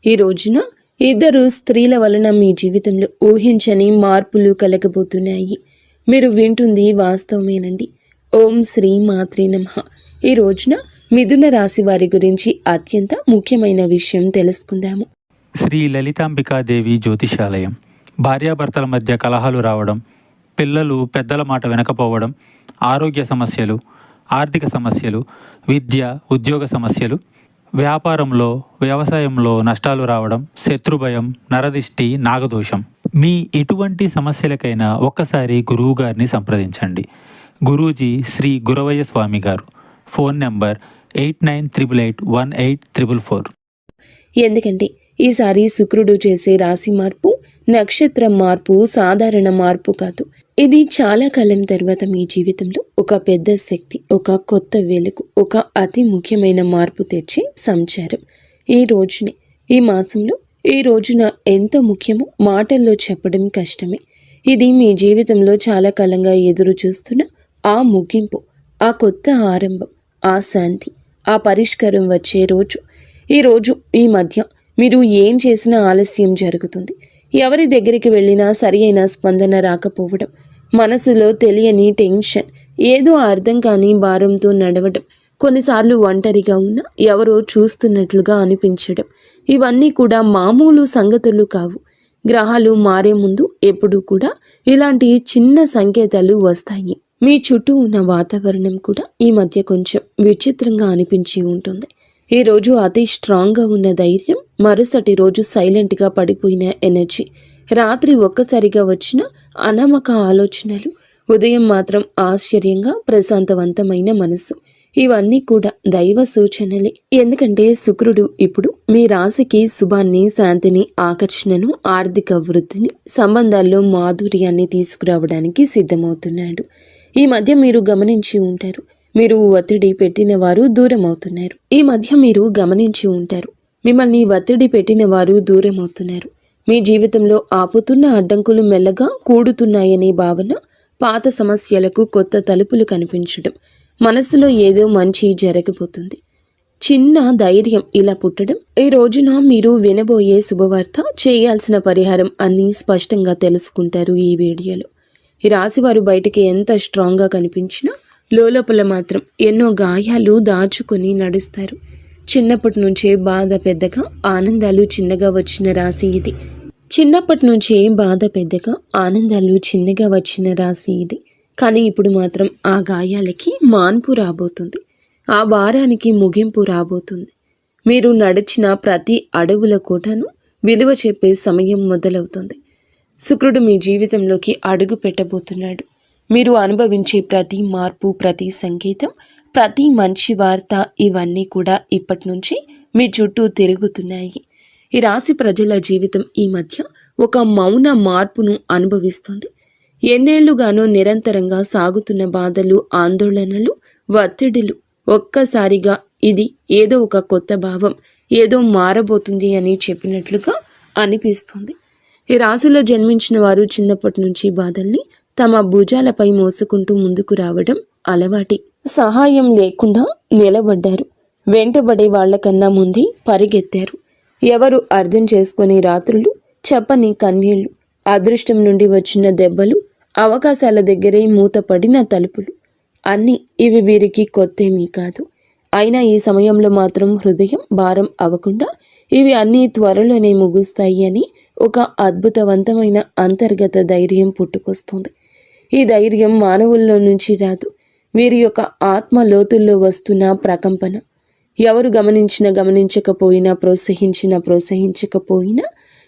ఈ రోజున ఇద్దరు స్త్రీల వలన మీ జీవితంలో ఊహించని మార్పులు కలగబోతున్నాయి. మీరు వింటుంది వాస్తవమేనండి. ఓం శ్రీ మాత్రే నమః. ఈ రోజున మిథున రాశి వారి గురించి అత్యంత ముఖ్యమైన విషయం తెలుసుకుందాము. శ్రీ లలితాంబికాదేవి జ్యోతిషాలయం. భార్యాభర్తల మధ్య కలహాలు రావడం, పిల్లలు పెద్దల మాట వినకపోవడం, ఆరోగ్య సమస్యలు, ఆర్థిక సమస్యలు, విద్య ఉద్యోగ సమస్యలు, వ్యాపారంలో వ్యవసాయంలో నష్టాలు రావడం, శత్రుభయం, నరదిష్టి, నాగదోషం. మీ ఎటువంటి సమస్యలకైనా ఒక్కసారి గురువు గారిని సంప్రదించండి. గురూజీ శ్రీ గురవయ్య స్వామి గారు. Phone number 8988184444. ఎందుకంటే ఈసారి శుక్రుడు చేసే రాశి మార్పు, నక్షత్ర మార్పు సాధారణ మార్పు కాదు. ఇది చాలా కాలం తర్వాత మీ జీవితంలో ఒక పెద్ద శక్తి, ఒక కొత్త వెలుగు, ఒక అతి ముఖ్యమైన మార్పు తెచ్చే సంచారం. ఈ రోజుని, ఈ మాసంలో ఈ రోజున ఎంత ముఖ్యమో మాటల్లో చెప్పడం కష్టమే. ఇది మీ జీవితంలో చాలా కాలంగా ఎదురు చూస్తున్న ఆ ముగింపు, ఆ కొత్త ఆరంభం, ఆ శాంతి, ఆ పరిష్కారం వచ్చే రోజు. ఈ మధ్య మీరు ఏం చేసినా ఆలస్యం జరుగుతుంది. ఎవరి దగ్గరికి వెళ్ళినా సరి అయిన స్పందన రాకపోవడం, మనసులో తెలియని టెన్షన్, ఏదో అర్థం కాని భారంతో నడవడం, కొన్నిసార్లు ఒంటరిగా ఉన్న ఎవరో చూస్తున్నట్లుగా అనిపించడం, ఇవన్నీ కూడా మామూలు సంగతులు కావు. గ్రహాలు మారే ముందు ఎప్పుడూ కూడా ఇలాంటి చిన్న సంకేతాలు వస్తాయి. మీ చుట్టూ ఉన్న వాతావరణం కూడా ఈ మధ్య కొంచెం విచిత్రంగా అనిపించి ఉంటుంది. ఈ రోజు అతి స్ట్రాంగ్గా ఉన్న ధైర్యం, మరుసటి రోజు సైలెంట్గా పడిపోయిన ఎనర్జీ, రాత్రి ఒక్కసారిగా వచ్చిన అనామక ఆలోచనలు, ఉదయం మాత్రం ఆశ్చర్యంగా ప్రశాంతవంతమైన మనసు, ఇవన్నీ కూడా దైవ సూచనలే. ఎందుకంటే శుక్రుడు ఇప్పుడు మీ రాశికి శుభాన్ని, శాంతిని, ఆకర్షణను, ఆర్థిక వృద్ధిని, సంబంధాల్లో మాధుర్యాన్ని తీసుకురావడానికి సిద్ధమవుతున్నాడు. ఈ మధ్య మీరు గమనించి ఉంటారు, మీరు ఒత్తిడి పెట్టిన వారు దూరం అవుతున్నారు. మిమ్మల్ని ఒత్తిడి పెట్టిన వారు దూరం అవుతున్నారు. మీ జీవితంలో ఆపుతున్న అడ్డంకులు మెల్లగా కూడుతున్నాయనే భావన, పాత సమస్యలకు కొత్త తలుపులు కనిపించడం, మనసులో ఏదో మంచి జరగబోతుంది, చిన్న ధైర్యం ఇలా పుట్టడం. ఈ రోజున మీరు వినబోయే శుభవార్త, చేయాల్సిన పరిహారం అన్నీ స్పష్టంగా తెలుసుకుంటారు ఈ వీడియోలో. ఈ రాశివారు బయటికి ఎంత స్ట్రాంగ్గా కనిపించినా లోపల మాత్రం ఎన్నో గాయాలు దాచుకొని నడుస్తారు. చిన్నప్పటి నుంచే బాధ పెద్దగా, ఆనందాలు చిన్నగా వచ్చిన రాశి ఇది. కానీ ఇప్పుడు మాత్రం ఆ గాయాలకి మాన్పు రాబోతుంది, ఆ భారానికి ముగింపు రాబోతుంది. మీరు నడిచిన ప్రతి అడవుల కోటను విలువ చెప్పే సమయం మొదలవుతుంది. శుక్రుడు మీ జీవితంలోకి అడుగు పెట్టబోతున్నాడు. మీరు అనుభవించే ప్రతి మార్పు, ప్రతి సంకేతం, ప్రతి మంచి వార్త, ఇవన్నీ కూడా ఇప్పటి నుంచి మీ చుట్టూ తిరుగుతున్నాయి. ఈ రాశి ప్రజల జీవితం ఈ మధ్య ఒక మౌన మార్పును అనుభవిస్తుంది. ఎన్నేళ్లుగానో నిరంతరంగా సాగుతున్న బాధలు, ఆందోళనలు, ఒత్తిడిలు ఒక్కసారిగా ఇది ఏదో ఒక కొత్త భావం, ఏదో మారబోతుంది అని చెప్పినట్లుగా అనిపిస్తుంది. ఈ రాశిలో జన్మించిన వారు చిన్నప్పటి నుంచి బాధల్ని తమ భుజాలపై మోసుకుంటూ ముందుకు రావడం అలవాటి. సహాయం లేకుండా నిలబడ్డారు. వెంటబడే వాళ్లకన్నా ముందే పరిగెత్తారు. ఎవరు అర్థం చేసుకునే రాత్రులు, చెప్పని కన్నీళ్లు, అదృష్టం నుండి వచ్చిన దెబ్బలు, అవకాశాల దగ్గరే మూతపడిన తలుపులు, అన్నీ ఇవి వీరికి కొత్తేమీ కాదు. అయినా ఈ సమయంలో మాత్రం హృదయం భారం అవ్వకుండా ఇవి అన్నీ త్వరలోనే ముగుస్తాయి అని ఒక అద్భుతవంతమైన అంతర్గత ధైర్యం పుట్టుకొస్తుంది. ఈ ధైర్యం మానవుల్లో నుంచి రాదు, వీరి యొక్క ఆత్మ లోతుల్లో వస్తున్న ప్రకంపన. ఎవరు గమనించకపోయినా, ప్రోత్సహించకపోయినా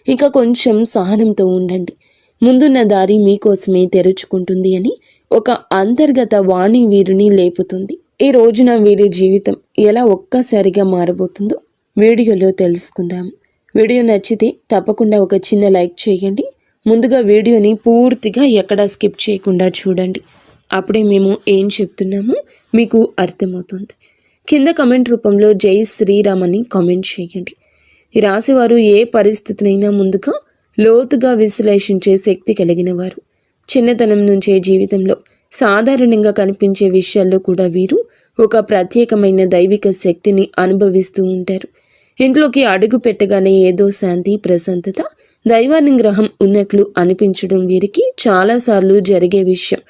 ఇంకా కొంచెం సహనంతో ఉండండి. ముందున్న దారి మీకోసమే తెరుచుకుంటుంది అని ఒక అంతర్గత వాణి వీరిని లేపుతుంది. ఈ రోజున వీరి జీవితం ఎలా ఒక్కసారిగా మారబోతుందో వీడియోలో తెలుసుకుందాము. వీడియో నచ్చితే తప్పకుండా ఒక చిన్న లైక్ చేయండి. ముందుగా వీడియోని పూర్తిగా ఎక్కడా స్కిప్ చేయకుండా చూడండి. అప్పుడే మేము ఏం చెప్తున్నామో మీకు అర్థమవుతుంది. కింద కమెంట్ రూపంలో జై శ్రీరామ్ అని కామెంట్ చేయండి. ఈ రాశివారు ఏ పరిస్థితినైనా ముందుగా లోతుగా విశ్లేషించే శక్తి కలిగిన వారు. చిన్నతనం నుంచే జీవితంలో సాధారణంగా కనిపించే విషయాల్లో కూడా వీరు ఒక ప్రత్యేకమైన దైవిక శక్తిని అనుభవిస్తూ ఉంటారు. ఇంట్లోకి అడుగు పెట్టగానే ఏదో శాంతి, ప్రశాంతత, దైవానుగ్రహం ఉన్నట్లు అనిపించడం వీరికి చాలాసార్లు జరిగే విషయం.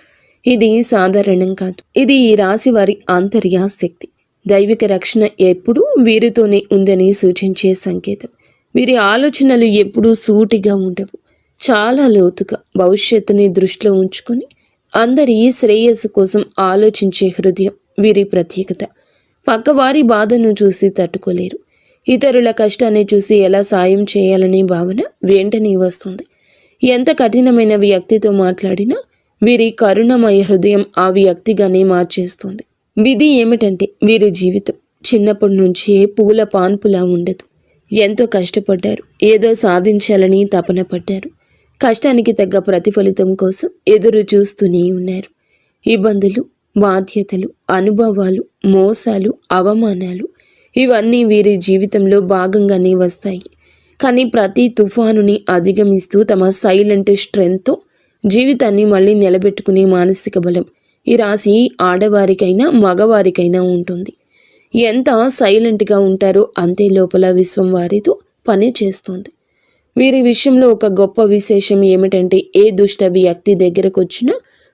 ఇది సాధారణం కాదు. ఇది ఈ రాశి వారి ఆంతర్య శక్తి. దైవిక రక్షణ ఎప్పుడూ వీరితోనే ఉందని సూచించే సంకేతం. వీరి ఆలోచనలు ఎప్పుడూ సూటిగా ఉండవు. చాలా లోతుగా భవిష్యత్తుని దృష్టిలో ఉంచుకొని అందరి శ్రేయస్సు కోసం ఆలోచించే హృదయం వీరి ప్రత్యేకత. పక్కవారి బాధను చూసి తట్టుకోలేరు. ఇతరుల కష్టాన్ని చూసి ఎలా సాయం చేయాలనే భావన వెంటనే వస్తుంది. ఎంత కఠినమైన వ్యక్తితో మాట్లాడినా వీరి కరుణమయ హృదయం ఆ వ్యక్తిగానే మార్చేస్తుంది. విధి ఏమిటంటే వీరి జీవితం చిన్నప్పటి నుంచే పూల పాన్పులా ఉండదు. ఎంతో కష్టపడ్డారు, ఏదో సాధించాలని తపన పడ్డారు. కష్టానికి తగ్గ ప్రతిఫలితం కోసం ఎదురు చూస్తూనే ఉన్నారు. ఇబ్బందులు, బాధ్యతలు, అనుభవాలు, మోసాలు, అవమానాలు ఇవన్నీ వీరి జీవితంలో భాగంగానే వస్తాయి. కానీ ప్రతి తుఫానుని అధిగమిస్తూ తమ సైలెంట్ స్ట్రెంగ్త్తో జీవితాన్ని మళ్ళీ నిలబెట్టుకునే మానసిక బలం ఈ రాశి ఆడవారికైనా మగవారికైనా ఉంటుంది. ఎంత సైలెంట్గా ఉంటారో అంతే లోపల విశ్వం వారితో పని చేస్తుంది. వీరి విషయంలో ఒక గొప్ప విశేషం ఏమిటంటే ఏ దుష్ట వ్యక్తి దగ్గరకు వచ్చినా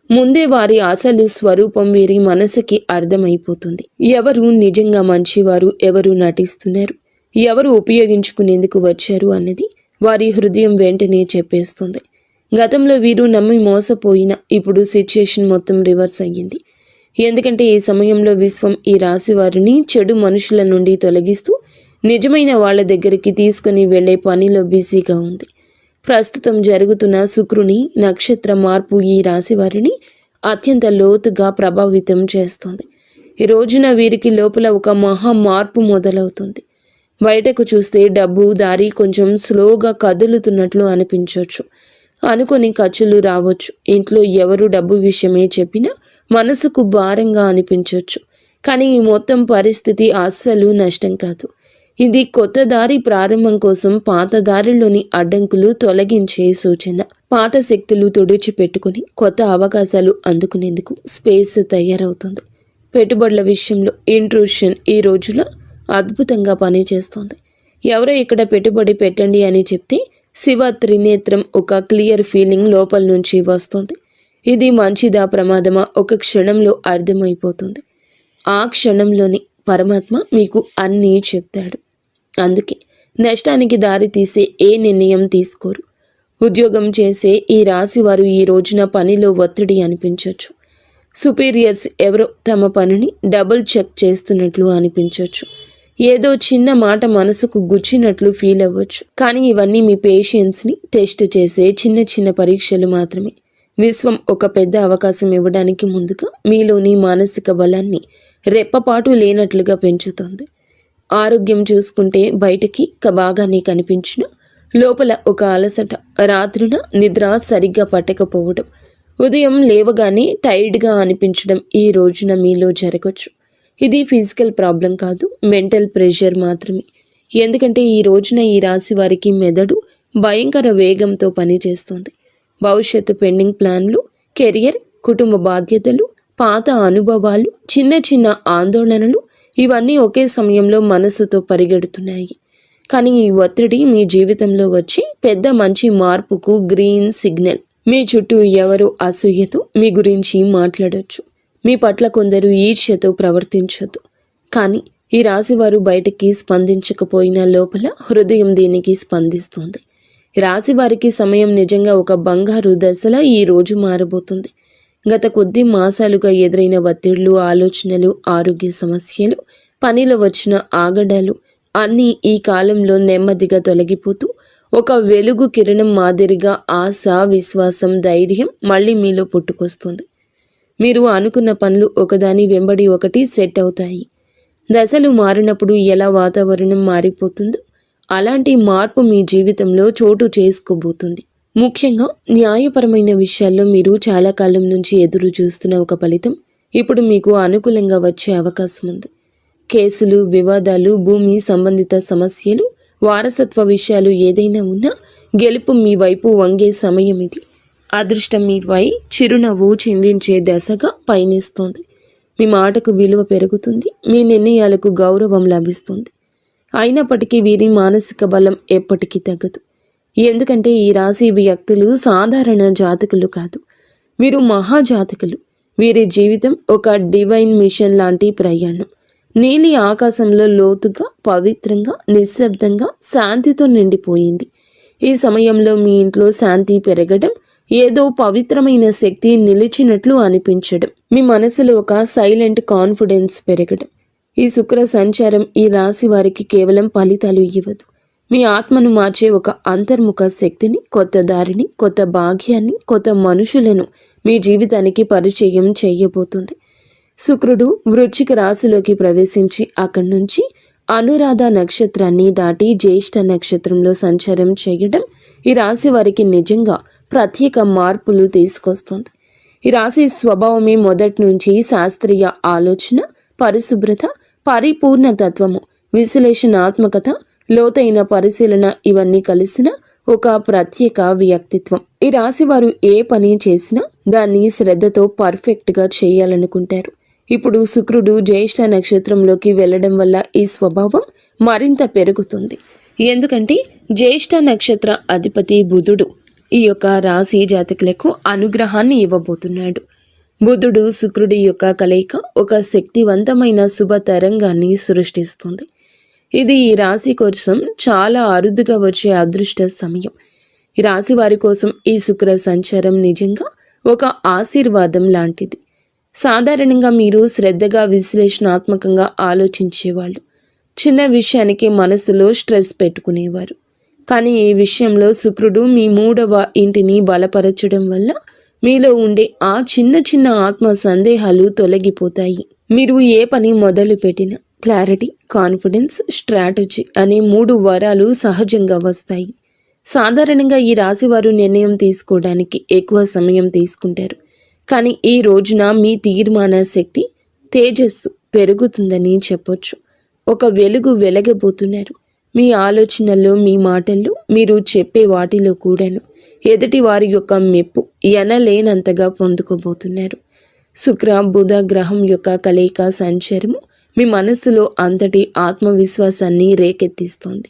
ముందే వారి అసలు స్వరూపం వీరి మనసుకి అర్థమైపోతుంది. ఎవరు నిజంగా మంచివారు, ఎవరు నటిస్తున్నారు, ఎవరు ఉపయోగించుకునేందుకు వచ్చారు అన్నది వారి హృదయం వెంటనే చెప్పేస్తుంది. గతంలో వీరు నమ్మి మోసపోయిన ఇప్పుడు సిచ్యుయేషన్ మొత్తం రివర్స్ అయ్యింది. ఎందుకంటే ఈ సమయంలో విశ్వం ఈ రాశి వారిని చెడు మనుషుల నుండి తొలగిస్తూ నిజమైన వాళ్ళ దగ్గరికి తీసుకుని వెళ్లే పనిలో బిజీగా ఉంది. ప్రస్తుతం జరుగుతున్న శుక్రుని నక్షత్ర మార్పు ఈ రాశి వారిని అత్యంత లోతుగా ప్రభావితం చేస్తుంది. ఈ రోజున వీరికి లోపల ఒక మహా మార్పు మొదలవుతుంది. బయటకు చూస్తే డబ్బు దారి కొంచెం స్లోగా కదులుతున్నట్లు అనిపించవచ్చు. అనుకొని ఖర్చులు రావచ్చు. ఇంట్లో ఎవరు డబ్బు విషయమే చెప్పినా మనసుకు భారంగా అనిపించవచ్చు. కానీ ఈ మొత్తం పరిస్థితి అస్సలు నష్టం కాదు. ఇది కొత్త దారి ప్రారంభం కోసం పాత దారిలోని అడ్డంకులు తొలగించే సూచన. పాత శక్తులు తుడిచిపెట్టుకుని కొత్త అవకాశాలు అందుకునేందుకు స్పేస్ తయారవుతుంది. పెట్టుబడుల విషయంలో ఇంట్రూషన్ ఈ రోజులో అద్భుతంగా పనిచేస్తుంది. ఎవరో ఇక్కడ పెట్టుబడి పెట్టండి అని చెప్తే శివ త్రినేత్రం ఒక క్లియర్ ఫీలింగ్ లోపల నుంచి వస్తుంది. ఇది మంచిదా ప్రమాదమా ఒక క్షణంలో అర్థమైపోతుంది. ఆ క్షణంలోని పరమాత్మ మీకు అన్నీ చెప్తాడు. అందుకే నష్టానికి దారి తీసే ఏ నిర్ణయం తీసుకోరు. ఉద్యోగం చేసే ఈ రాశి వారు ఈ రోజున పనిలో ఒత్తిడి అనిపించవచ్చు. సుపీరియర్స్ ఎవరో తమ పనిని డబుల్ చెక్ చేస్తున్నట్లు అనిపించవచ్చు. ఏదో చిన్న మాట మనసుకు గుచ్చినట్లు ఫీల్ అవ్వచ్చు. కానీ ఇవన్నీ మీ పేషెన్స్ని టెస్ట్ చేసే చిన్న చిన్న పరీక్షలు మాత్రమే. విశ్వం ఒక పెద్ద అవకాశం ఇవ్వడానికి ముందుగా మీలోని మానసిక బలాన్ని రెప్పపాటు లేనట్లుగా పెంచుతుంది. ఆరోగ్యం చూసుకుంటే బయటికి బాగానే కనిపించిన లోపల ఒక అలసట, రాత్రిన నిద్ర సరిగ్గా పట్టకపోవడం, ఉదయం లేవగానే టైర్డ్గా అనిపించడం ఈ రోజున మీలో జరగచ్చు. ఇది ఫిజికల్ ప్రాబ్లం కాదు, మెంటల్ ప్రెషర్ మాత్రమే. ఎందుకంటే ఈ రోజున ఈ రాశి వారికి మెదడు భయంకర వేగంతో పనిచేస్తుంది. భవిష్యత్తు పెండింగ్ ప్లాన్లు, కెరియర్, కుటుంబ బాధ్యతలు, పాత అనుభవాలు, చిన్న చిన్న ఆందోళనలు ఇవన్నీ ఒకే సమయంలో మనసుతో పరిగెడుతున్నాయి. కానీ ఈ ఒత్తిడి మీ జీవితంలో వచ్చి పెద్ద మంచి మార్పుకు గ్రీన్ సిగ్నల్. మీ చుట్టూ ఎవరో అసూయతో మీ గురించి మాట్లాడొచ్చు. మీ పట్ల కొందరు ఈర్ష్యతో ప్రవర్తించొద్దు. కానీ ఈ రాశివారు బయటికి స్పందించకపోయినా లోపల హృదయం దీనికి స్పందిస్తుంది. రాశివారికి సమయం నిజంగా ఒక బంగారు దశలా ఈ రోజు మారబోతుంది. గత కొద్ది మాసాలుగా ఎదురైన ఒత్తిళ్లు, ఆలోచనలు, ఆరోగ్య సమస్యలు, పనిలో వచ్చిన ఆగడాలు అన్నీ ఈ కాలంలో నెమ్మదిగా తొలగిపోతూ ఒక వెలుగు కిరణం మాదిరిగా ఆశ, విశ్వాసం, ధైర్యం మళ్ళీ మీలో పుట్టుకొస్తుంది. మీరు అనుకున్న పనులు ఒకదాని వెంబడి ఒకటి సెట్ అవుతాయి. దశలు మారినప్పుడు ఎలా వాతావరణం మారిపోతుందో అలాంటి మార్పు మీ జీవితంలో చోటు చేసుకోబోతుంది. ముఖ్యంగా న్యాయపరమైన విషయాల్లో మీరు చాలా కాలం నుంచి ఎదురు చూస్తున్న ఒక ఫలితం ఇప్పుడు మీకు అనుకూలంగా వచ్చే అవకాశం ఉంది. కేసులు, వివాదాలు, భూమి సంబంధిత సమస్యలు, వారసత్వ విషయాలు ఏదైనా ఉన్నా గెలుపు మీ వైపు వంగే సమయం ఇది. అదృష్టం మీపై చిరునవ్వు చిందించే దశగా పయనిస్తోంది. మీ మాటకు విలువ పెరుగుతుంది. మీ నిర్ణయాలకు గౌరవం లభిస్తుంది. అయినప్పటికీ వీరి మానసిక బలం ఎప్పటికీ తగ్గదు. ఎందుకంటే ఈ రాశి వ్యక్తులు సాధారణ జాతకులు కాదు, వీరు మహాజాతకులు. వీరి జీవితం ఒక డివైన్ మిషన్ లాంటి ప్రయాణం. నీలి ఆకాశంలో లోతుగా, పవిత్రంగా, నిశ్శబ్దంగా, శాంతితో నిండిపోయింది. ఈ సమయంలో మీ ఇంట్లో శాంతి పెరగడం, ఏదో పవిత్రమైన శక్తి నిలిచినట్లు అనిపించడం, మీ మనసులో ఒక సైలెంట్ కాన్ఫిడెన్స్ పెరగడం. ఈ శుక్ర సంచారం ఈ రాశి వారికి కేవలం ఫలితాలు ఇవ్వదు, మీ ఆత్మను మార్చే ఒక అంతర్ముఖ శక్తిని, కొత్త దారిని, కొత్త భాగ్యాన్ని, కొత్త మనుషులను మీ జీవితానికి పరిచయం చేయబోతుంది. శుక్రుడు వృశ్చిక రాశిలోకి ప్రవేశించి అక్కడి నుంచి అనురాధ నక్షత్రాన్ని దాటి జ్యేష్ఠ నక్షత్రంలో సంచారం చేయడం ఈ రాశి వారికి నిజంగా ప్రత్యేక మార్పులు తీసుకొస్తుంది. ఈ రాశి స్వభావమే మొదటి నుంచి శాస్త్రీయ ఆలోచన, పరిశుభ్రత, పరిపూర్ణ తత్వము, విశ్లేషణాత్మకత, లోతైన పరిశీలన ఇవన్నీ కలిసిన ఒక ప్రత్యేక వ్యక్తిత్వం. ఈ రాశి వారు ఏ పని చేసినా దాన్ని శ్రద్ధతో పర్ఫెక్ట్గా చేయాలనుకుంటారు. ఇప్పుడు శుక్రుడు జ్యేష్ఠ నక్షత్రంలోకి వెళ్ళడం వల్ల ఈ స్వభావం మరింత పెరుగుతుంది. ఎందుకంటే జ్యేష్ఠ నక్షత్ర అధిపతి బుధుడు ఈ యొక్క రాశి జాతకులకు అనుగ్రహాన్ని ఇవ్వబోతున్నాడు. బుధుడు శుక్రుడి యొక్క కలయిక ఒక శక్తివంతమైన శుభ తరంగాన్ని సృష్టిస్తుంది. ఇది ఈ రాశి కోసం చాలా అరుదుగా వచ్చే అదృష్ట సమయం. ఈ రాశి వారి కోసం ఈ శుక్ర సంచారం నిజంగా ఒక ఆశీర్వాదం లాంటిది. సాధారణంగా మీరు శ్రద్ధగా, విశ్లేషణాత్మకంగా ఆలోచించేవాళ్ళు. చిన్న విషయానికి మనసులో స్ట్రెస్ పెట్టుకునేవారు. కానీ ఈ విషయంలో శుక్రుడు మీ 3వ ఇంటిని బలపరచడం వల్ల మీలో ఉండే ఆ చిన్న చిన్న ఆత్మ సందేహాలు తొలగిపోతాయి. మీరు ఏ పని మొదలు పెట్టినా క్లారిటీ, కాన్ఫిడెన్స్, స్ట్రాటజీ అనే 3 వరాలు సహజంగా వస్తాయి. సాధారణంగా ఈ రాశివారు నిర్ణయం తీసుకోవడానికి ఎక్కువ సమయం తీసుకుంటారు. కానీ ఈ రోజున మీ తీర్మాన శక్తి, తేజస్సు పెరుగుతుందని చెప్పొచ్చు. ఒక వెలుగు వెలగబోతున్నారు. మీ ఆలోచనల్లో, మీ మాటల్లో, మీరు చెప్పే వాటిలో కూడాను ఎదుటి వారి యొక్క మెప్పు ఎనలేనంతగా పొందుకోబోతున్నారు. శుక్ర బుధ గ్రహం యొక్క కలయిక సంచారము మీ మనస్సులో అంతటి ఆత్మవిశ్వాసాన్ని రేకెత్తిస్తోంది.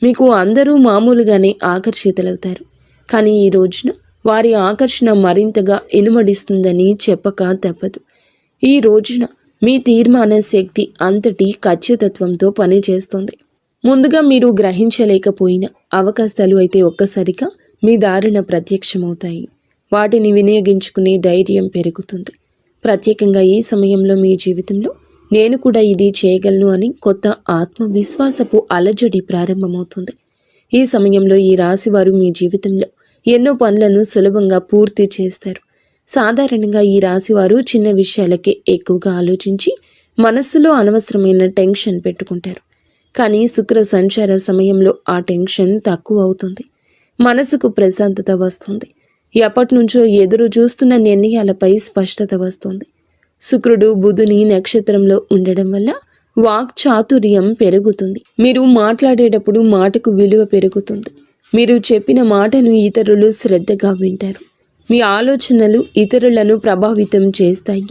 మీకు అందరూ మామూలుగానే ఆకర్షితులవుతారు. కానీ ఈ రోజున వారి ఆకర్షణ మరింతగా ఇనుమడిస్తుందని చెప్పక తప్పదు. ఈ రోజున మీ తీర్మాన శక్తి అంతటి ఖచ్చితత్వంతో పనిచేస్తుంది. ముందుగా మీరు గ్రహించలేకపోయిన అవకాశాలు అయితే ఒక్కసారిగా మీ దారిన ప్రత్యక్షమవుతాయి. వాటిని వినియోగించుకునే ధైర్యం పెరుగుతుంది. ప్రత్యేకంగా ఈ సమయంలో మీ జీవితంలో నేను కూడా ఇది చేయగలను అని కొత్త ఆత్మవిశ్వాసపు అలజడి ప్రారంభమవుతుంది. ఈ సమయంలో ఈ రాశివారు మీ జీవితంలో ఎన్నో పనులను సులభంగా పూర్తి చేస్తారు. సాధారణంగా ఈ రాశివారు చిన్న విషయాలకే ఎక్కువగా ఆలోచించి మనస్సులో అనవసరమైన టెన్షన్ పెట్టుకుంటారు. కానీ శుక్ర సంచార సమయంలో ఆ టెన్షన్ తక్కువ అవుతుంది. మనసుకు ప్రశాంతత వస్తుంది. ఎప్పటి నుంచో ఎదురు చూస్తున్న నిర్ణయాలపై స్పష్టత వస్తుంది. శుక్రుడు బుధుని నక్షత్రంలో ఉండడం వల్ల వాక్ చాతుర్యం పెరుగుతుంది. మీరు మాట్లాడేటప్పుడు మాటకు విలువ పెరుగుతుంది. మీరు చెప్పిన మాటను ఇతరులు శ్రద్ధగా వింటారు. మీ ఆలోచనలు ఇతరులను ప్రభావితం చేస్తాయి.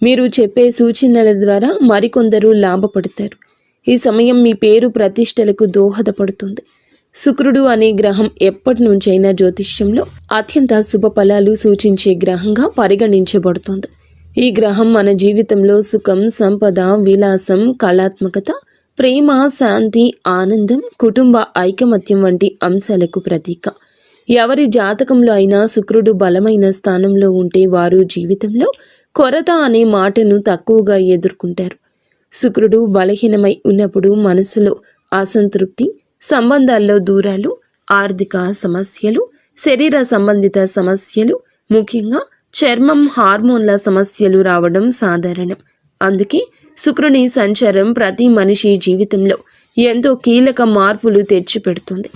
మీరు చెప్పే సూచనల ద్వారా మరికొందరు లాభపడతారు. ఈ సమయం మీ పేరు ప్రతిష్టలకు దోహదపడుతుంది. శుక్రుడు అనే గ్రహం ఎప్పటి నుంచైనా జ్యోతిష్యంలో అత్యంత శుభ ఫలాలు సూచించే గ్రహంగా పరిగణించబడుతుంది. ఈ గ్రహం మన జీవితంలో సుఖం, సంపద, విలాసం, కళాత్మకత, ప్రేమ, శాంతి, ఆనందం, కుటుంబ ఐకమత్యం వంటి అంశాలకు ప్రతీక. ఎవరి జాతకంలో అయినా శుక్రుడు బలమైన స్థానంలో ఉంటే వారు జీవితంలో కొరత అనే మాటను తక్కువగా ఎదుర్కొంటారు. శుక్రుడు బలహీనమై ఉన్నప్పుడు మనసులో అసంతృప్తి, సంబంధాల్లో దూరాలు, ఆర్థిక సమస్యలు, శరీర సంబంధిత సమస్యలు, ముఖ్యంగా చర్మం, హార్మోన్ల సమస్యలు రావడం సాధారణం. అందుకే శుక్రుని సంచారం ప్రతి మనిషి జీవితంలో ఎంతో కీలక మార్పులు తెచ్చిపెడుతుంది.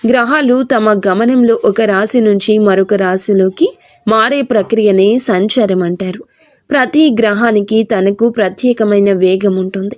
గ్రహాలు తమ గమనంలో ఒక రాశి నుంచి మరొక రాశిలోకి మారే ప్రక్రియనే సంచారం అంటారు. ప్రతి గ్రహానికి తనకు ప్రత్యేకమైన వేగం ఉంటుంది.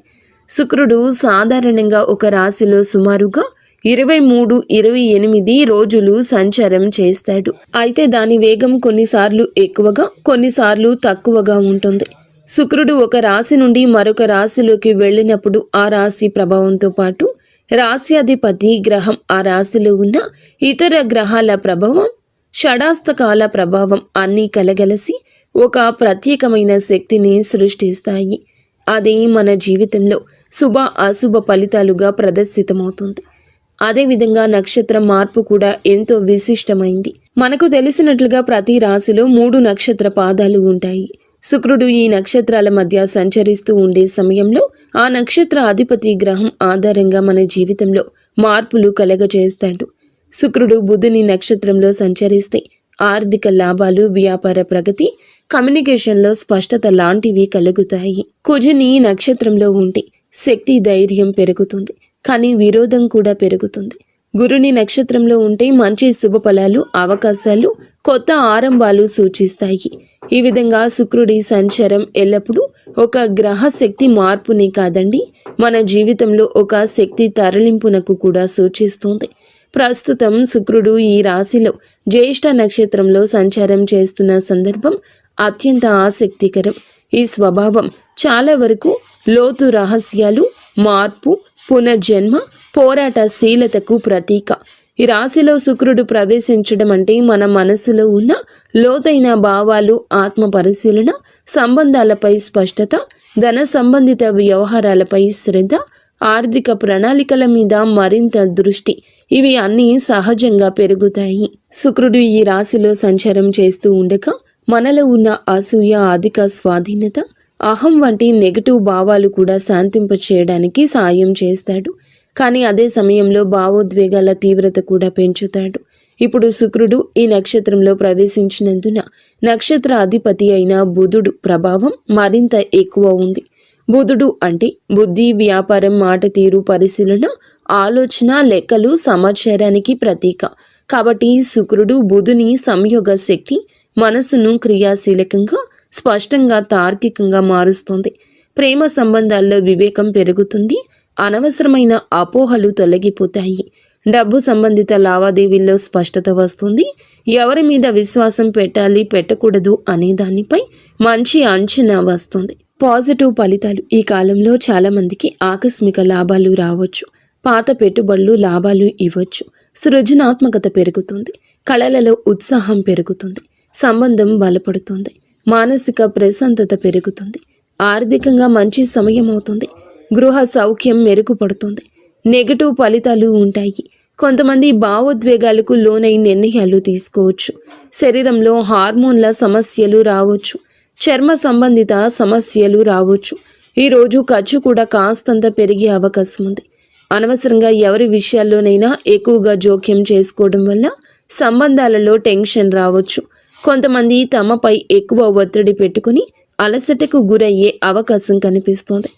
శుక్రుడు సాధారణంగా ఒక రాశిలో సుమారుగా 23-28 రోజులు సంచారం చేస్తాడు. అయితే దాని వేగం కొన్నిసార్లు ఎక్కువగా, కొన్నిసార్లు తక్కువగా ఉంటుంది. శుక్రుడు ఒక రాశి నుండి మరొక రాశిలోకి వెళ్ళినప్పుడు ఆ రాశి ప్రభావంతో పాటు రాశ్యాధిపతి గ్రహం ఆ రాశిలో ఉన్న ఇతర గ్రహాల ప్రభావం, షడాస్తకాల ప్రభావం అన్నీ కలగలసి ఒక ప్రత్యేకమైన శక్తిని సృష్టిస్తాయి. అది మన జీవితంలో శుభ అశుభ ఫలితాలుగా ప్రదర్శితమవుతుంది. అదేవిధంగా నక్షత్రం మార్పు కూడా ఎంతో విశిష్టమైంది. మనకు తెలిసినట్లుగా ప్రతి రాశిలో 3 నక్షత్ర పాదాలు ఉంటాయి. శుక్రుడు ఈ నక్షత్రాల మధ్య సంచరిస్తూ ఉండే సమయంలో ఆ నక్షత్ర అధిపతి గ్రహం ఆధారంగా మన జీవితంలో మార్పులు కలగజేస్తాడు. శుక్రుడు బుధుని నక్షత్రంలో సంచరిస్తే ఆర్థిక లాభాలు, వ్యాపార ప్రగతి, కమ్యూనికేషన్లో స్పష్టత లాంటివి కలుగుతాయి. కుజుని నక్షత్రంలో ఉంటే శక్తి, ధైర్యం పెరుగుతుంది, కానీ విరోధం కూడా పెరుగుతుంది. గురుని నక్షత్రంలో ఉంటే మంచి శుభ ఫలాలు, అవకాశాలు, కొత్త ఆరంభాలు సూచిస్తాయి. ఈ విధంగా శుక్రుడి సంచారం ఎల్లప్పుడూ ఒక గ్రహ శక్తి మార్పునే కాదండి, మన జీవితంలో ఒక శక్తి తరలింపునకు కూడా సూచిస్తుంది. ప్రస్తుతం శుక్రుడు ఈ రాశిలో జ్యేష్ఠ నక్షత్రంలో సంచారం చేస్తున్న సందర్భం అత్యంత ఆసక్తికరం. ఈ స్వభావం చాలా వరకు లోతు రహస్యాలు, మార్పు, పునర్జన్మ, పోరాటశీలతకు ప్రతీక. ఈ రాశిలో శుక్రుడు ప్రవేశించడం అంటే మన మనసులో ఉన్న లోతైన భావాలు, ఆత్మ పరిశీలన, సంబంధాలపై స్పష్టత, ధన సంబంధిత వ్యవహారాలపై శ్రద్ధ, ఆర్థిక ప్రణాళికల మీద మరింత దృష్టి, ఇవి అన్నీ సహజంగా పెరుగుతాయి. శుక్రుడు ఈ రాశిలో సంచారం చేస్తూ ఉండగా మనలో ఉన్న అసూయ, అధిక స్వాధీనత, అహం వంటి నెగటివ్ భావాలు కూడా శాంతింప చేయడానికి సాయం చేస్తాడు. కానీ అదే సమయంలో భావోద్వేగాల తీవ్రత కూడా పెంచుతాడు. ఇప్పుడు శుక్రుడు ఈ నక్షత్రంలో ప్రవేశించినందున నక్షత్ర అధిపతి అయిన బుధుడు ప్రభావం మరింత ఎక్కువ ఉంది. బుధుడు అంటే బుద్ధి, వ్యాపారం, మాట తీరు, పరిశీలన, ఆలోచన, లెక్కలు, సమాచారానికి ప్రతీక. కాబట్టి శుక్రుడు బుధుని సంయోగ శక్తి మనసును క్రియాశీలకంగా, స్పష్టంగా, తార్కికంగా మారుస్తుంది. ప్రేమ సంబంధాల్లో వివేకం పెరుగుతుంది. అనవసరమైన అపోహలు తొలగిపోతాయి. డబ్బు సంబంధిత లావాదేవీల్లో స్పష్టత వస్తుంది. ఎవరి మీద విశ్వాసం పెట్టాలి, పెట్టకూడదు అనే దానిపై మంచి అంచనా వస్తుంది. పాజిటివ్ ఫలితాలు. ఈ కాలంలో చాలా మందికి ఆకస్మిక లాభాలు రావచ్చు. పాత పెట్టుబడులు లాభాలు ఇవ్వచ్చు. సృజనాత్మకత పెరుగుతుంది. కళలలో ఉత్సాహం పెరుగుతుంది. సంబంధం బలపడుతుంది. మానసిక ప్రశాంతత పెరుగుతుంది. ఆర్థికంగా మంచి సమయం అవుతుంది. గృహ సౌఖ్యం మెరుగుపడుతుంది. నెగటివ్ ఫలితాలు ఉంటాయి. కొంతమంది భావోద్వేగాలకు లోనై నిర్ణయాలు తీసుకోవచ్చు. శరీరంలో హార్మోన్ల సమస్యలు రావచ్చు. చర్మ సంబంధిత సమస్యలు రావచ్చు. ఈరోజు ఖర్చు కూడా కాస్తంత పెరిగే అవకాశం ఉంది. అనవసరంగా ఎవరి విషయాల్లోనైనా ఎక్కువగా జోక్యం చేసుకోవడం వల్ల సంబంధాలలో టెన్షన్ రావచ్చు. కొంతమంది తమపై ఎక్కువ ఒత్తిడి పెట్టుకుని అలసటకు గురయ్యే అవకాశం కనిపిస్తోంది.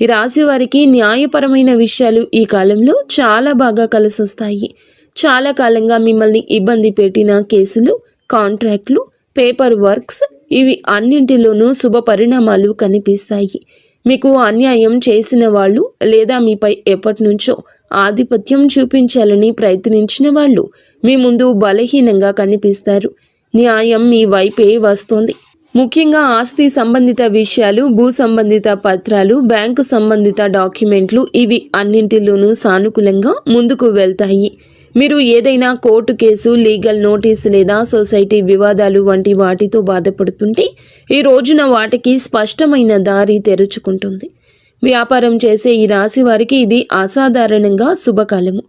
ఈ రాశి వారికి న్యాయపరమైన విషయాలు ఈ కాలంలో చాలా బాగా కలిసొస్తాయి. చాలా కాలంగా మిమ్మల్ని ఇబ్బంది పెట్టిన కేసులు, కాంట్రాక్ట్లు, పేపర్ వర్క్స్, ఇవి అన్నింటిలోనూ శుభ పరిణామాలు కనిపిస్తాయి. మీకు అన్యాయం చేసిన వాళ్ళు లేదా మీపై ఎప్పటి నుంచో ఆధిపత్యం చూపించాలని ప్రయత్నించిన వాళ్ళు మీ ముందు బలహీనంగా కనిపిస్తారు. న్యాయం మీ వైపే వస్తుంది. ముఖ్యంగా ఆస్తి సంబంధిత విషయాలు, భూ సంబంధిత పత్రాలు, బ్యాంకు సంబంధిత డాక్యుమెంట్లు, ఇవి అన్నింటిలోనూ సానుకూలంగా ముందుకు వెళ్తాయి. మీరు ఏదైనా కోర్టు కేసు, లీగల్ నోటీస్ లేదా సొసైటీ వివాదాలు వంటి వాటితో బాధపడుతుంటే ఈ రోజున వాటికి స్పష్టమైన దారి తెరుచుకుంటుంది. వ్యాపారం చేసే ఈ రాశి వారికి ఇది అసాధారణంగా శుభకాలము.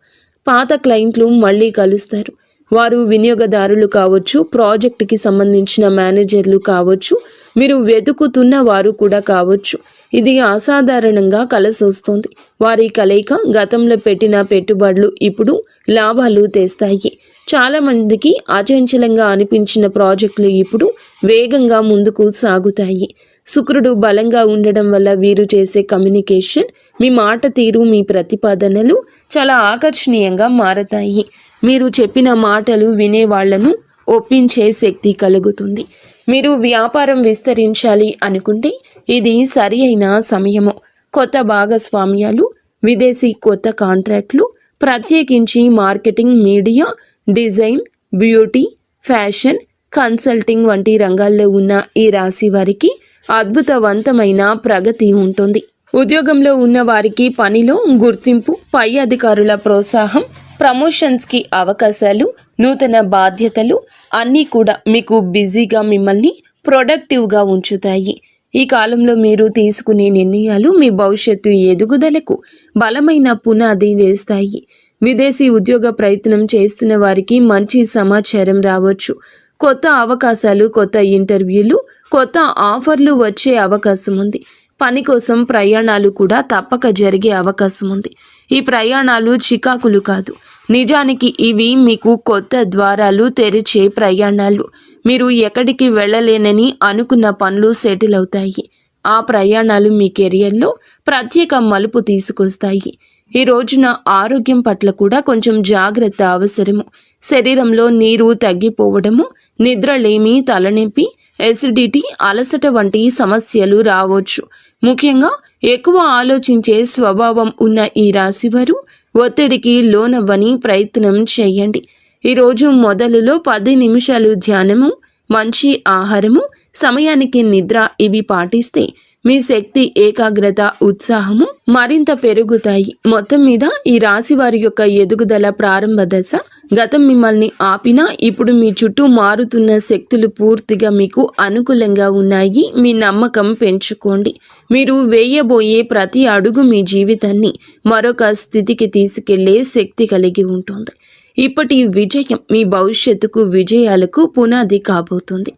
పాత క్లయింట్లు మళ్ళీ కలుస్తారు. వారు వినియోగదారులు కావచ్చు, ప్రాజెక్టుకి సంబంధించిన మేనేజర్లు కావచ్చు, మీరు వెతుకుతున్న వారు కూడా కావచ్చు. ఇది అసాధారణంగా కలిసొస్తుంది. వారి కలయిక గతంలో పెట్టిన పెట్టుబడులు ఇప్పుడు లాభాలు తెస్తాయి. చాలామందికి అచంచలంగా అనిపించిన ప్రాజెక్టులు ఇప్పుడు వేగంగా ముందుకు సాగుతాయి. శుక్రుడు బలంగా ఉండడం వల్ల వీరు చేసే కమ్యూనికేషన్, మీ మాట తీరు, మీ ప్రతిపాదనలు చాలా ఆకర్షణీయంగా మారతాయి. మీరు చెప్పిన మాటలు వినేవాళ్లను ఒప్పించే శక్తి కలుగుతుంది. మీరు వ్యాపారం విస్తరించాలి అనుకుంటే ఇది సరి అయిన సమయము. కొత్త భాగస్వామ్యాలు, విదేశీ కొత్త కాంట్రాక్ట్లు, ప్రత్యేకించి marketing, media, design, beauty, fashion, consulting వంటి రంగాల్లో ఉన్న ఈ రాశి వారికి అద్భుతవంతమైన ప్రగతి ఉంటుంది. ఉద్యోగంలో ఉన్న వారికి పనిలో గుర్తింపు, పై అధికారుల ప్రోత్సాహం, ప్రమోషన్స్కి అవకాశాలు, నూతన బాధ్యతలు అన్నీ కూడా మీకు బిజీగా మిమ్మల్ని ప్రొడక్టివ్గా ఉంచుతాయి. ఈ కాలంలో మీరు తీసుకునే నిర్ణయాలు మీ భవిష్యత్తు ఎదుగుదలకు బలమైన పునాది వేస్తాయి. విదేశీ ఉద్యోగ ప్రయత్నం చేస్తున్న వారికి మంచి సమాచారం రావచ్చు. కొత్త అవకాశాలు, కొత్త ఇంటర్వ్యూలు, కొత్త ఆఫర్లు వచ్చే అవకాశం ఉంది. పని కోసం ప్రయాణాలు కూడా తప్పక జరిగే అవకాశం ఉంది. ఈ ప్రయాణాలు చికాకులు కాదు, నిజానికి ఇవి మీకు కొత్త ద్వారాలు తెరిచే ప్రయాణాలు. మీరు ఎక్కడికి వెళ్ళలేనని అనుకున్న పనులు సెటిల్ అవుతాయి. ఆ ప్రయాణాలు మీ కెరియర్లో ప్రత్యేక మలుపు తీసుకొస్తాయి. ఈ రోజున ఆరోగ్యం పట్ల కూడా కొంచెం జాగ్రత్త అవసరము. శరీరంలో నీరు తగ్గిపోవడము, నిద్రలేమి, తలనొప్పి, ఎసిడిటీ, అలసట వంటి సమస్యలు రావచ్చు. ముఖ్యంగా ఎక్కువ ఆలోచించే స్వభావం ఉన్న ఈ రాశివారు ఒత్తిడికి లోనవ్వని ప్రయత్నం చేయండి. ఈరోజు మొదలులో 10 నిమిషాలు ధ్యానము, మంచి ఆహారము, సమయానికి నిద్ర ఇవి పాటిస్తే మీ శక్తి, ఏకాగ్రత, ఉత్సాహము మరింత పెరుగుతాయి. మొత్తం మీద ఈ రాశి వారి యొక్క ఎదుగుదల ప్రారంభ దశ. గతం మిమ్మల్ని ఆపినా ఇప్పుడు మీ చుట్టూ మారుతున్న శక్తులు పూర్తిగా మీకు అనుకూలంగా ఉన్నాయి. మీ నమ్మకం పెంచుకోండి. మీరు వేయబోయే ప్రతి అడుగు మీ జీవితాన్ని మరొక స్థితికి తీసుకెళ్లే శక్తి కలిగి ఉంటుంది. ఇప్పటి విజయం మీ భవిష్యత్తుకు, విజయాలకు పునాది కాబోతుంది.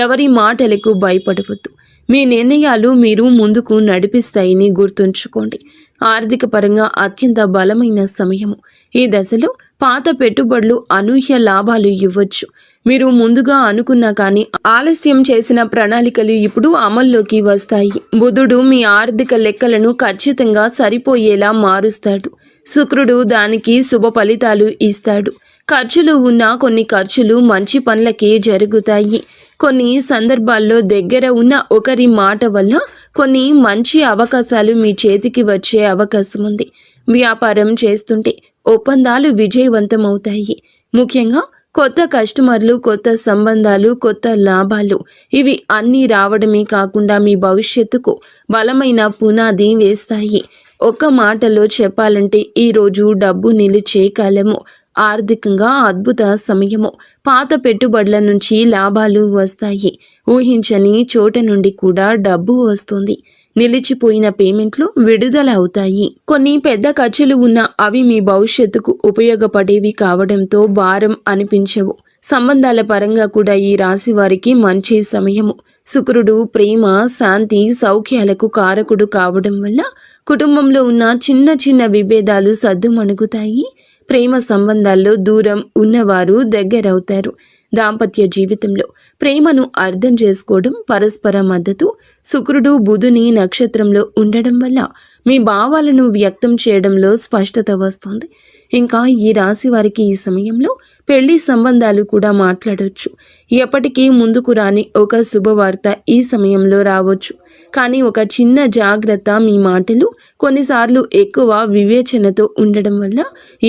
ఎవరి మాటలకు భయపడవద్దు. మీ నిర్ణయాలు మీరు ముందుకు నడిపిస్తాయని గుర్తుంచుకోండి. ఆర్థిక పరంగా అత్యంత బలమైన సమయము. ఈ దశలో పాత పెట్టుబడులు అనూహ్య లాభాలు ఇవ్వచ్చు. మీరు ముందుగా అనుకున్నా కానీ ఆలస్యం చేసిన ప్రణాళికలు ఇప్పుడు అమల్లోకి వస్తాయి. బుధుడు మీ ఆర్థిక లెక్కలను ఖచ్చితంగా సరిపోయేలా మారుస్తాడు. శుక్రుడు దానికి శుభ ఫలితాలు ఇస్తాడు. ఖర్చులు ఉన్న కొన్ని ఖర్చులు మంచి పనులకే జరుగుతాయి. కొన్ని సందర్భాల్లో దగ్గర ఉన్న ఒకరి మాట వల్ల కొన్ని మంచి అవకాశాలు మీ చేతికి వచ్చే అవకాశం ఉంది. వ్యాపారం చేస్తుంటే ఒప్పందాలు విజయవంతమవుతాయి. ముఖ్యంగా కొత్త కస్టమర్లు, కొత్త సంబంధాలు, కొత్త లాభాలు ఇవి అన్నీ రావడమే కాకుండా మీ భవిష్యత్తుకు బలమైన పునాది వేస్తాయి. ఒక్క మాటలో చెప్పాలంటే ఈరోజు డబ్బు నిలిచే కాలము. ఆర్థికంగా అద్భుత సమయము. పాత పెట్టుబడుల నుంచి లాభాలు వస్తాయి. ఊహించని చోట నుండి కూడా డబ్బు వస్తుంది. నిలిచిపోయిన పేమెంట్లు విడుదల అవుతాయి. కొన్ని పెద్ద ఖర్చులు ఉన్న అవి మీ భవిష్యత్తుకు ఉపయోగపడేవి కావడంతో భారం అనిపించవు. సంబంధాల పరంగా కూడా ఈ రాశి వారికి మంచి సమయము. శుక్రుడు ప్రేమ, శాంతి, సౌఖ్యాలకు కారకుడు కావడం వల్ల కుటుంబంలో ఉన్న చిన్న చిన్న విభేదాలు సద్దుమణుగుతాయి. ప్రేమ సంబంధాల్లో దూరం ఉన్నవారు దగ్గరవుతారు. దాంపత్య జీవితంలో ప్రేమను అర్థం చేసుకోవడం, పరస్పర మద్దతు. శుక్రుడు బుధుని నక్షత్రంలో ఉండడం వల్ల మీ భావాలను వ్యక్తం చేయడంలో స్పష్టత వస్తుంది. ఇంకా ఈ రాశి వారికి ఈ సమయంలో పెళ్లి సంబంధాలు కూడా మాట్లాడవచ్చు. ఎప్పటికీ ముందుకు రాని ఒక శుభవార్త ఈ సమయంలో రావచ్చు. కానీ ఒక చిన్న జాగ్రత్త, మీ మాటలు కొన్నిసార్లు ఎక్కువ వివేచనతో ఉండడం వల్ల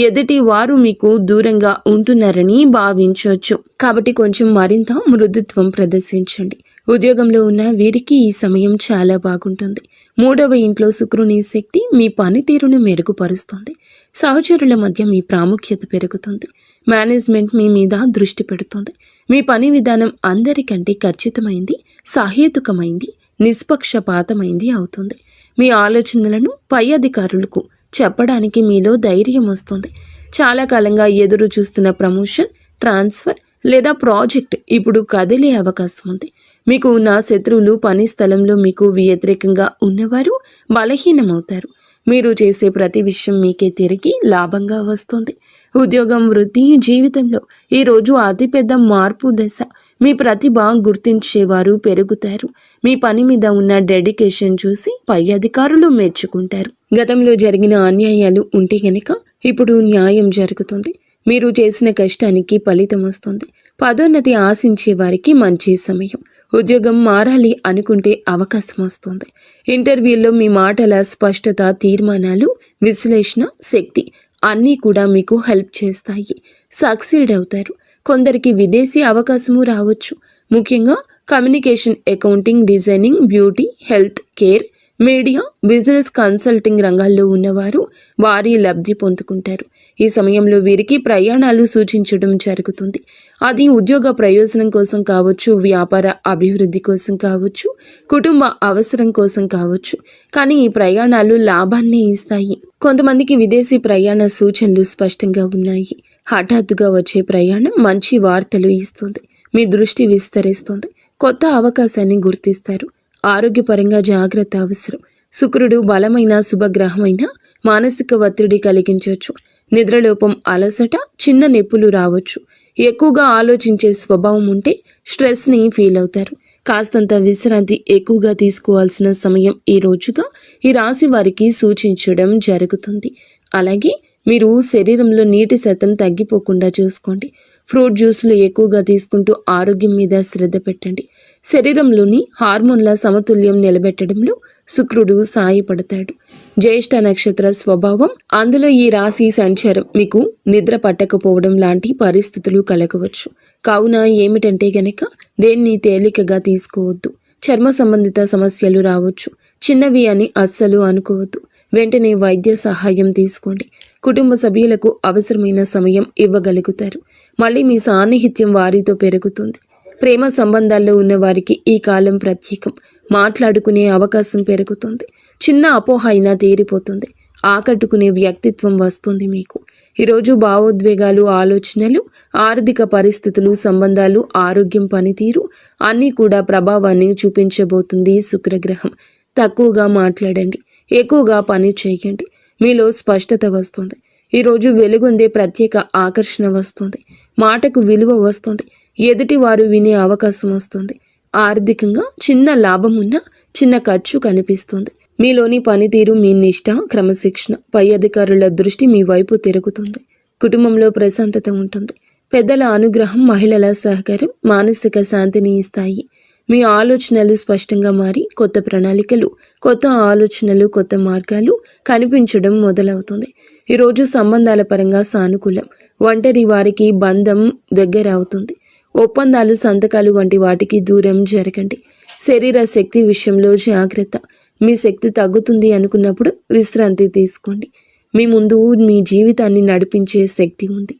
ఎదుటి వారు మీకు దూరంగా ఉంటున్నారని భావించవచ్చు. కాబట్టి కొంచెం మరింత మృదుత్వం ప్రదర్శించండి. ఉద్యోగంలో ఉన్న వీరికి ఈ సమయం చాలా బాగుంటుంది. 3వ ఇంట్లో శుక్రుని శక్తి మీ పనితీరును మెరుగుపరుస్తుంది. సహచరుల మధ్య మీ ప్రాముఖ్యత పెరుగుతుంది. మేనేజ్మెంట్ మీ మీద దృష్టి పెడుతుంది. మీ పని విధానం అందరికంటే ఖచ్చితమైంది, సహేతుకమైంది, నిష్పక్షపాతమైంది అవుతుంది. మీ ఆలోచనలను పై అధికారులకు చెప్పడానికి మీలో ధైర్యం వస్తుంది. చాలా కాలంగా ఎదురు చూస్తున్న ప్రమోషన్, ట్రాన్స్ఫర్ లేదా ప్రాజెక్ట్ ఇప్పుడు కదిలే అవకాశం ఉంది. మీకు ఉన్న శత్రువులు, పని స్థలంలో మీకు వ్యతిరేకంగా ఉన్నవారు బలహీనమవుతారు. మీరు చేసే ప్రతి విషయం మీకే తిరిగి లాభంగా వస్తుంది. ఉద్యోగం, వృత్తి, జీవితంలో ఈరోజు అతిపెద్ద మార్పు దశ. మీ ప్రతిభ గుర్తించేవారు పెరుగుతారు. మీ పని మీద ఉన్న డెడికేషన్ చూసి పై అధికారులు మెచ్చుకుంటారు. గతంలో జరిగిన అన్యాయాలు ఉంటే గనక ఇప్పుడు న్యాయం జరుగుతుంది. మీరు చేసిన కష్టానికి ఫలితం వస్తుంది. పదోన్నతి ఆశించే వారికి మంచి సమయం. ఉద్యోగం మారాలి అనుకుంటే అవకాశం వస్తుంది. ఇంటర్వ్యూల్లో మీ మాటల స్పష్టత, తీర్మానాలు, విశ్లేషణ శక్తి అన్నీ కూడా మీకు హెల్ప్ చేస్తాయి. సక్సీడ్ అవుతారు. కొందరికి విదేశీ అవకాశము రావచ్చు. ముఖ్యంగా communication, accounting, designing, beauty, health care, media, business consulting రంగాల్లో ఉన్నవారు వారి లబ్ధి పొందుకుంటారు. ఈ సమయంలో వీరికి ప్రయాణాలు సూచించడం జరుగుతుంది. అది ఉద్యోగ ప్రయోజనం కోసం కావచ్చు, వ్యాపార అభివృద్ధి కోసం కావచ్చు, కుటుంబ అవసరం కోసం కావచ్చు. కానీ ఈ ప్రయాణాలు లాభాన్ని ఇస్తాయి. కొంతమందికి విదేశీ ప్రయాణ సూచనలు స్పష్టంగా ఉన్నాయి. హఠాత్తుగా వచ్చే ప్రయాణం మంచి వార్తలు ఇస్తుంది. మీ దృష్టి విస్తరిస్తుంది. కొత్త అవకాశాన్ని గుర్తిస్తారు. ఆరోగ్యపరంగా జాగ్రత్త అవసరం. శుక్రుడు బలమైన శుభగ్రహమైన మానసిక ఒత్తిడి కలిగించవచ్చు. నిద్రలోపం, అలసట, చిన్న నొప్పులు రావచ్చు. ఎక్కువగా ఆలోచించే స్వభావం ఉంటే స్ట్రెస్ని ఫీల్ అవుతారు. కాస్తంత విశ్రాంతి ఎక్కువగా తీసుకోవాల్సిన సమయం ఈ రోజుగా ఈ రాశి వారికి సూచించడం జరుగుతుంది. అలాగే మీరు శరీరంలో నీటి శాతం తగ్గిపోకుండా చూసుకోండి. ఫ్రూట్ జ్యూస్లు ఎక్కువగా తీసుకుంటూ ఆరోగ్యం మీద శ్రద్ధ పెట్టండి. శరీరంలోని హార్మోన్ల సమతుల్యం నిలబెట్టడంలో శుక్రుడు సాయపడతాడు. జ్యేష్ఠ నక్షత్ర స్వభావం, అందులో ఈ రాశి సంచారం మీకు నిద్ర పట్టకపోవడం లాంటి పరిస్థితులు కలగవచ్చు. కావున ఏమిటంటే గనక దేన్ని తేలికగా తీసుకోవద్దు. చర్మ సంబంధిత సమస్యలు రావచ్చు. చిన్నవి అని అస్సలు అనుకోవద్దు. వెంటనే వైద్య సహాయం తీసుకోండి. కుటుంబ సభ్యులకు అవసరమైన సమయం ఇవ్వగలుగుతారు. మళ్ళీ మీ సాన్నిహిత్యం వారితో పెరుగుతుంది. ప్రేమ సంబంధాల్లో ఉన్న వారికి ఈ కాలం ప్రత్యేకం. మాట్లాడుకునే అవకాశం పెరుగుతుంది. చిన్న అపోహ అయినా తీరిపోతుంది. ఆకట్టుకునే వ్యక్తిత్వం వస్తుంది మీకు. ఈరోజు భావోద్వేగాలు, ఆలోచనలు, ఆర్థిక పరిస్థితులు, సంబంధాలు, ఆరోగ్యం, పనితీరు అన్నీ కూడా ప్రభావాన్ని చూపించబోతుంది శుక్రగ్రహం. తక్కువగా మాట్లాడండి. ఎక్కువగా పని చేయండి. మీలో స్పష్టత వస్తుంది. ఈరోజు వెలుగొందే ప్రత్యేక ఆకర్షణ వస్తుంది. మాటకు విలువ వస్తుంది. ఎదుటి వారు వినే అవకాశం వస్తుంది. ఆర్థికంగా చిన్న లాభం ఉన్న చిన్న ఖర్చు కనిపిస్తుంది. మీలోని పనితీరు, మీ నిష్ఠ, క్రమశిక్షణ, పై అధికారుల దృష్టి మీ వైపు తిరుగుతుంది. కుటుంబంలో ప్రశాంతత ఉంటుంది. పెద్దల అనుగ్రహం, మహిళల సహకారం మానసిక శాంతిని ఇస్తాయి. మీ ఆలోచనలు స్పష్టంగా మారి కొత్త ప్రణాళికలు, కొత్త ఆలోచనలు, కొత్త మార్గాలు కనిపించడం మొదలవుతుంది. ఈరోజు సంబంధాల పరంగా సానుకూలం. ఒంటరి వారికి బంధం దగ్గర అవుతుంది. ఒప్పందాలు, సంతకాలు వంటి వాటికి దూరం జరగండి. శరీర శక్తి విషయంలో జాగ్రత్త. మీ శక్తి తగ్గుతుంది అనుకున్నప్పుడు విశ్రాంతి తీసుకోండి. మీ ముందు మీ జీవితాన్ని నడిపించే శక్తి ఉంది.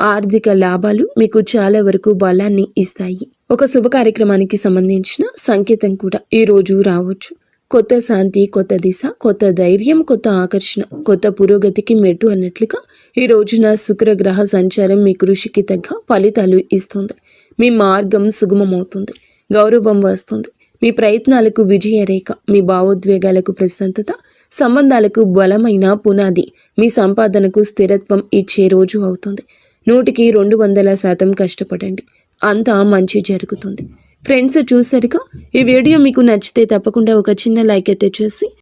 ఆర్థిక లాభాలు మీకు చాలా వరకు బలాన్ని ఇస్తాయి. ఒక శుభ కార్యక్రమానికి సంబంధించిన సంకేతం కూడా ఈ రోజు రావచ్చు. కొత్త శాంతి, కొత్త దిశ, కొత్త ధైర్యం, కొత్త ఆకర్షణ, కొత్త పురోగతికి మెట్టు అన్నట్లుగా ఈ రోజున శుక్రగ్రహ సంచారం మీ కృషికి తగ్గ ఫలితాలు ఇస్తుంది. మీ మార్గం సుగమమవుతుంది. గౌరవం వస్తుంది. మీ ప్రయత్నాలకు విజయరేఖ, మీ భావోద్వేగాలకు ప్రశాంతత, సంబంధాలకు బలమైన పునాది, మీ సంపాదనకు స్థిరత్వం ఇచ్చే రోజు అవుతుంది. 100కి 200% కష్టపడండి. అంతా మంచి జరుగుతుంది. ఫ్రెండ్స్, చూసారుగా, ఈ వీడియో మీకు నచ్చితే తప్పకుండా ఒక చిన్న లైక్ అయితే చేసి